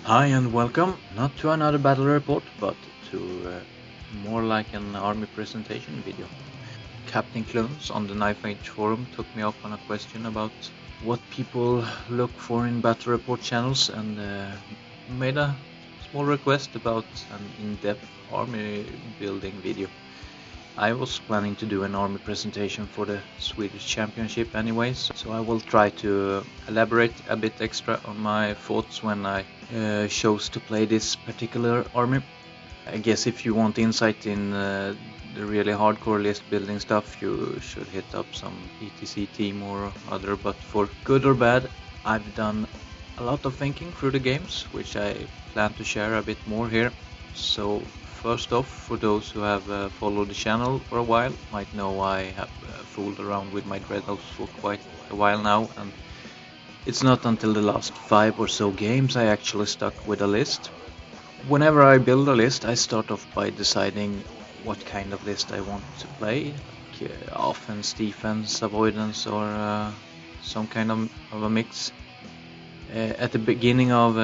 Hi and welcome, not to another battle report, but to more like an army presentation video. Captain Cluns on the Knife Age forum took me up on a question about what people look for in battle report channels and made a small request about an in-depth army building video. I was planning to do an army presentation for the Swedish Championship anyways, so I will try to elaborate a bit extra on my thoughts when I chose to play this particular army. I guess if you want insight in the really hardcore list building stuff, you should hit up some ETC team or other, but for good or bad, I've done a lot of thinking through the games, which I plan to share a bit more here. So first off, for those who have followed the channel for a while, might know I have fooled around with my Dreadnoughts for quite a while now, and it's not until the last 5 or so games I actually stuck with a list. Whenever I build a list, I start off by deciding what kind of list I want to play, like offense, defense, avoidance, or some kind of a mix. At the beginning of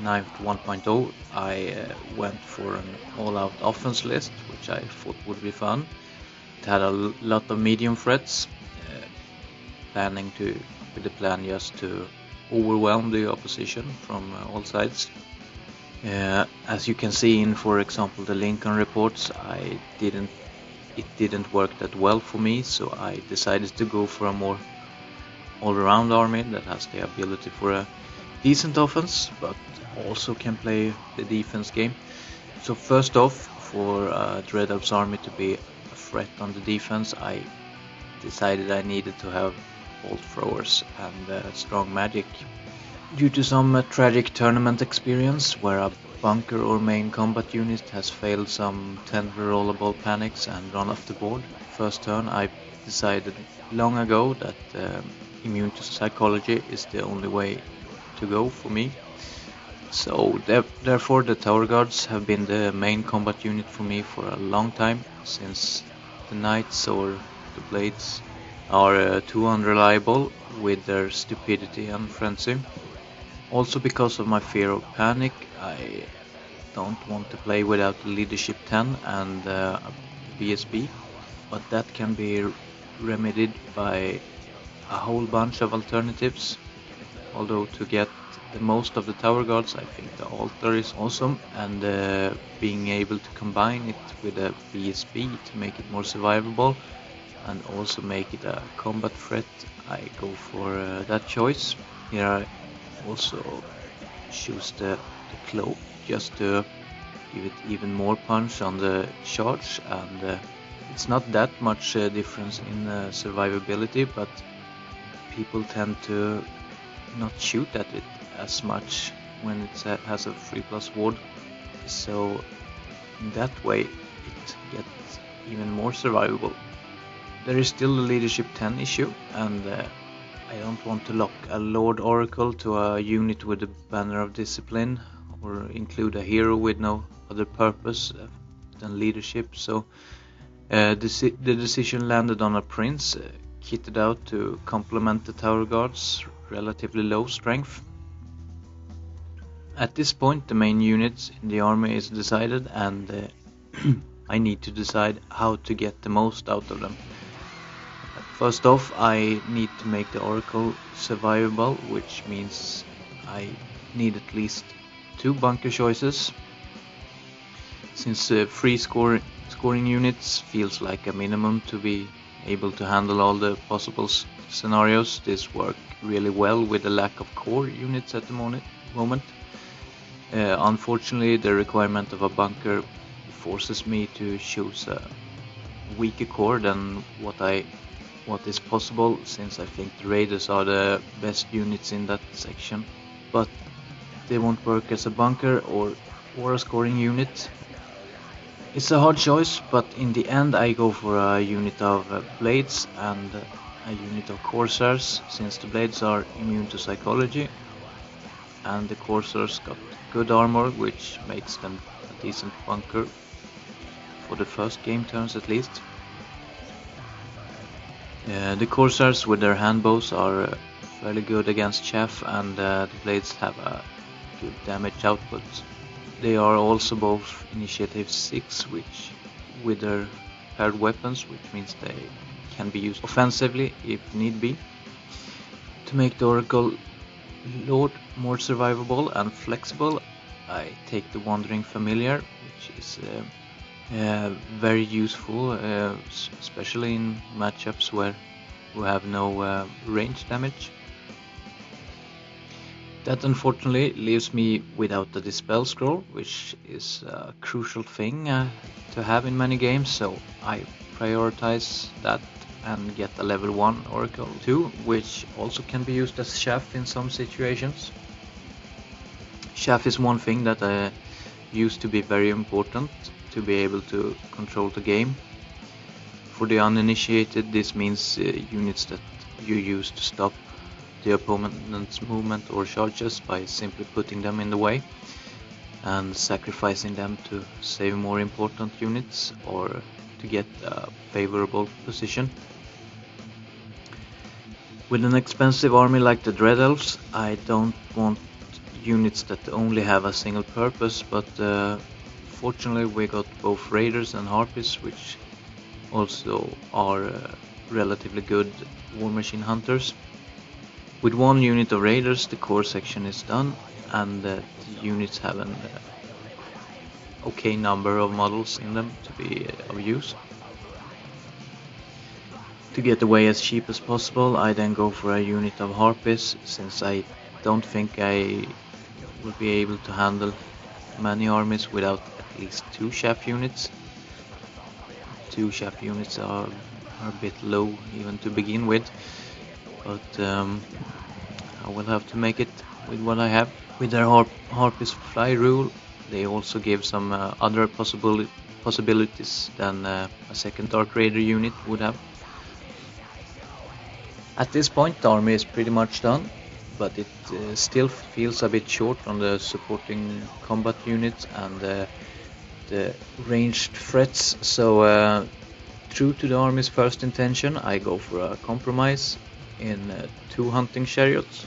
Knife 1.0, I went for an all-out offense list, which I thought would be fun. It had a lot of medium threats, with the plan just to overwhelm the opposition from all sides. As you can see in, for example, the Lincoln reports, it didn't work that well for me, so I decided to go for a more all-around army that has the ability for a decent offense, but also can play the defense game. So first off, for Dreadnoughts army to be a threat on the defense, I decided I needed to have bolt throwers and strong magic. Due to some tragic tournament experience where a bunker or main combat unit has failed some 10 rollable panics and run off the board first turn, I decided long ago that immune to psychology is the only way to go for me. So therefore the Tower Guards have been the main combat unit for me for a long time, since the Knights or the Blades are too unreliable with their stupidity and frenzy. Also because of my fear of panic, I don't want to play without leadership 10 and a BSB, but that can be remedied by a whole bunch of alternatives. Although to get the most of the Tower Guards, I think the Altar is awesome, and being able to combine it with a BSB to make it more survivable and also make it a combat threat, I go for that choice. Here I also choose the cloak just to give it even more punch on the charge, and it's not that much difference in survivability, but people tend to not shoot at it as much when it has a 3+ ward, so in that way it gets even more survivable. There is still the leadership 10 issue, and I don't want to lock a Lord Oracle to a unit with a banner of discipline or include a hero with no other purpose than leadership, so the decision landed on a prince kitted out to complement the Tower Guard's relatively low strength. At this point the main units in the army is decided, and I need to decide how to get the most out of them. First off, I need to make the Oracle survivable, which means I need at least 2 bunker choices. Since 3 scoring units feels like a minimum to be able to handle all the possible scenarios, this works really well with the lack of core units at the moment. Unfortunately, the requirement of a bunker forces me to choose a weaker core than what is possible, since I think the Raiders are the best units in that section, but they won't work as a bunker or a scoring unit. It's a hard choice, but in the end I go for a unit of Blades and a unit of Corsairs, since the Blades are immune to psychology and the Corsairs got good armor, which makes them a decent bunker for the first game turns at least. The Corsairs with their handbows are fairly good against chaff, and the Blades have a good damage output. They are also both Initiative 6, which with their paired weapons, which means they can be used offensively if need be. To make the Oracle Lord more survivable and flexible, I take the Wandering Familiar, which is very useful, especially in matchups where we have no range damage. That unfortunately leaves me without the Dispel Scroll, which is a crucial thing to have in many games, so I prioritize that and get a level 1 Oracle too, which also can be used as chaff in some situations. Chaff is one thing that used to be very important to be able to control the game. For the uninitiated, this means units that you use to stop the opponent's movement or charges by simply putting them in the way and sacrificing them to save more important units or to get a favorable position. With an expensive army like the Dread Elves, I don't want units that only have a single purpose, but fortunately we got both Raiders and Harpies, which also are relatively good War Machine hunters. With one unit of Raiders, the core section is done, and the units have an okay number of models in them to be of use. To get away as cheap as possible, I then go for a unit of Harpies, since I don't think I will be able to handle many armies without at least 2 chaff units. 2 chaff units are a bit low even to begin with, but I will have to make it with what I have. With their Harpies fly rule, they also give some other possibilities than a second Dark Raider unit would have. At this point the army is pretty much done, but it still feels a bit short on the supporting combat units and the ranged threats, so true to the army's first intention, I go for a compromise in 2 hunting chariots,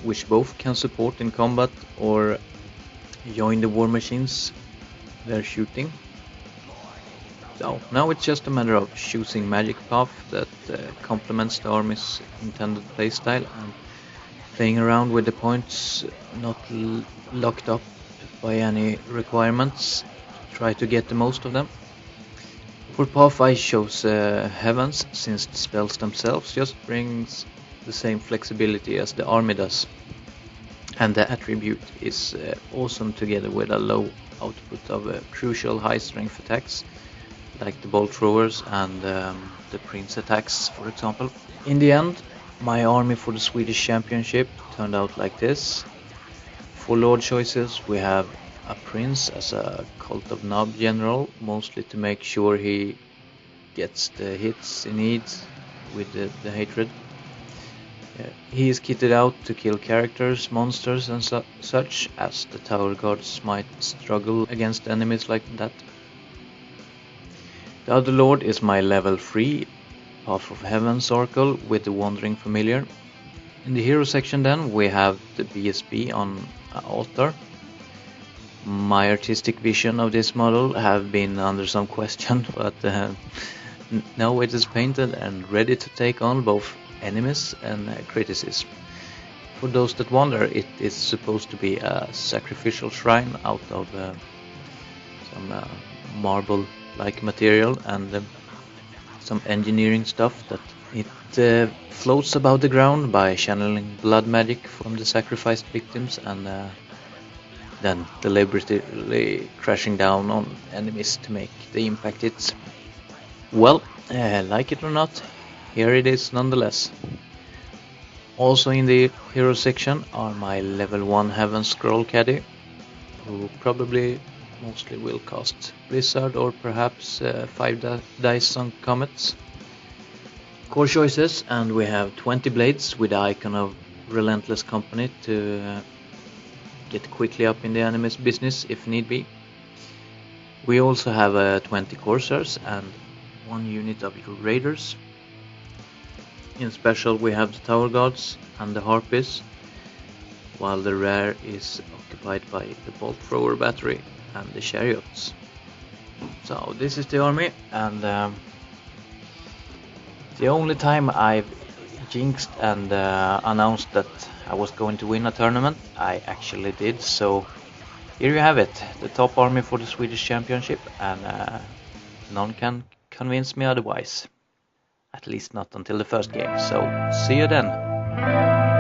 which both can support in combat or join the war machines they're shooting. So now it's just a matter of choosing magic path that complements the army's intended playstyle and playing around with the points, not locked up by any requirements. Try to get the most of them. For path I chose Heavens, since the spells themselves just brings the same flexibility as the army does, and the attribute is awesome together with a low output of crucial high strength attacks like the bolt throwers and the prince attacks, for example. In the end, my army for the Swedish Championship turned out like this. For Lord choices we have a prince as a Cult of Nob general, mostly to make sure he gets the hits he needs with the hatred. He is kitted out to kill characters, monsters and such, as the tower guards might struggle against enemies like that. The other lord is my level 3 Path of Heaven's Oracle with the Wandering Familiar. In the hero section then we have the BSB on altar. My artistic vision of this model have been under some question, but now it is painted and ready to take on both enemies and criticism. For those that wonder, it is supposed to be a sacrificial shrine out of some marble-like material and some engineering stuff that it floats above the ground by channeling blood magic from the sacrificed victims and then deliberately crashing down on enemies to make the impact hits. Well, like it or not, here it is nonetheless. Also in the hero section are my level 1 Heaven Scroll Caddy, who probably mostly will cast Blizzard or perhaps 5 dice on comets. Core choices, and we have 20 blades with the icon of Relentless Company to get quickly up in the enemy's business if need be. We also have 20 Corsairs and 1 unit of Raiders. In special we have the Tower Guards and the Harpies. while the rear is occupied by the bolt thrower battery and the chariots. So this is the army, and the only time I've jinxed and announced that I was going to win a tournament, I actually did. So here you have it, the top army for the Swedish Championship, and none can convince me otherwise. At least not until the first game. So see you then.